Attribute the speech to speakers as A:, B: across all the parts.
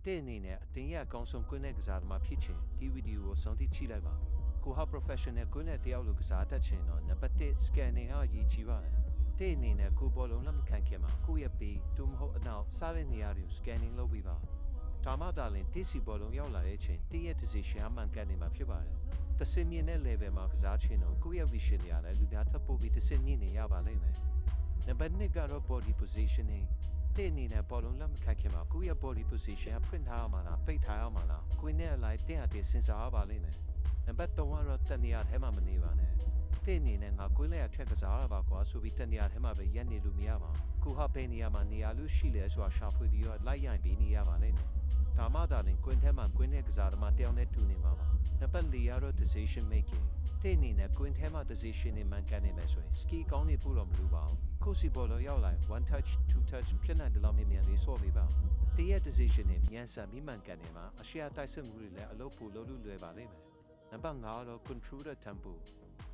A: တဲ့အနေနဲ့အတင်းရအကောင်းဆုံးကွင်းနဲ့ကစားသမားဖြစ်ချင်ဒီဗီဒီယိုကိုဆုံးဖြတ်ကြည့်လိုက်ပါကိုဟာ professional ကွင်းနဲ့တယောက်လိုကစားတတ်ချင်တော့နံပါတ်1 scanning အရေးကြီးပါတယ်တဲ့အနေနဲ့ကိုဘောလုံးလက်မခံခင်မှာကိုရဲ့ဘေးတူမဟုတ်အနောက်စားတဲ့နေရာတွေကို scanning လုပ်ပြီးပါဒါမှသာလင်တစ်စီဘောလုံးရောက်လာတဲ့အချိန်တည့်ရဲ့ decision အမှန်ကန်နေမှာဖြစ်ပါတယ်တစင်မြင့်တဲ့ level မှာကစားချင်တော့ကိုရဲ့ vision ရလည်းလူများထပ်ပို့ပြီးတစင်မြင့်နေရပါလိမ့်မယ်နံပါတ်2ကတော့ body positioning တဲ့အနေနဲ့ဘောလုံးလက်မခံခင်မှာကိုရဲ့ body position အဖွင့်ထားရမှာလားပိတ်ထားရမှာလားကိုနဲ့အလိုက်တင်အပ်စဉ်းစားရပါလိမ့်မယ်နံပါတ်3ကတော့တနေရာထဲမှာမနေပါနဲ့တဲ့အနေနဲ့ငါကိုယ်လက်အထက်ကစားရပါကွာဆိုပြီးတနေရာထဲမှာပဲရက်နေလို့မရပါကိုဟာပဲနေရာမှာနေရာလို့ရှိလဲဆိုတာရှာဖွေပြီးတော့လိုက်ရိုင်ပြီးနေရပါလိမ့်မယ်ဒါမှသာလင်ကွင်းထဲမှာကွင်းနဲ့ကစားသမားတယောက်နဲ့တူနေမှာပါနံပါတ်4ကတော့ decision making တဲ့အနေနဲ့ကွင်းထဲမှာ decision နဲ့မှန်ကန်နေမယ်ဆိုရင် ski ကောင်းနေဖို့တော့မလိုပါဘူးကိုစီဘောလုံးရောက်လာ one touch two touch ဖြစ်နိုင်တယ်လို့မြင်လေးဆော့ပေးပါတရဲ့ decision နဲ့မြန်ဆန်ပြီးမှန်ကန်နေမှာအရှေ့အတိုက်စစ်မှုတွေလည်းအလုပ်ဖို့လုပ်လို့လွယ်ပါလိမ့်မယ်နံပါတ်5ကတော့ control the tempo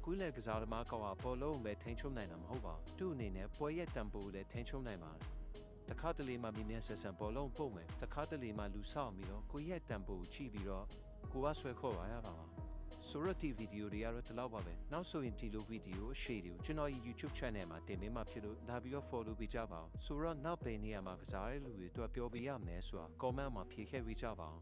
A: ကိုယ်လည်းကစားသမားကောင်းအောင်ဘောလုံးပဲထိန်းချုပ်နိုင်တာမဟုတ်ပါသူ့အနေနဲ့ပွဲရဲ့ tempo ကိုလည်းထိန်းချုပ်နိုင်ပါတယ်တခါတလေမှမြင်မြန်ဆန်ဆန်ဘောလုံးပုံမယ်တခါတလေမှလူဆောက်ပြီးတော့ကိုရဲ့ tempo ကိုချိပြီးတော့ကိုကဆွဲခေါ်ရပါပါဆိုရတီဗီဒီယိုတွေကတော့ဒီလောက်ပါပဲနောက်ဆိုရင်ဒီလိုဗီဒီယိုအရှိတွေကိုကျွန်တော် YouTube channel မှာတင်ပေးမှဖြစ်လို့ဒါပြီးတော့ follow ပေးကြပါဦးဆိုတော့နောက်ဘယ်နေရာမှာကစားရတဲ့လူတွေအတွက်ပြောပြရမယ်ဆိုတာ comment မှာဖြေခဲ့ပေးကြပါဦး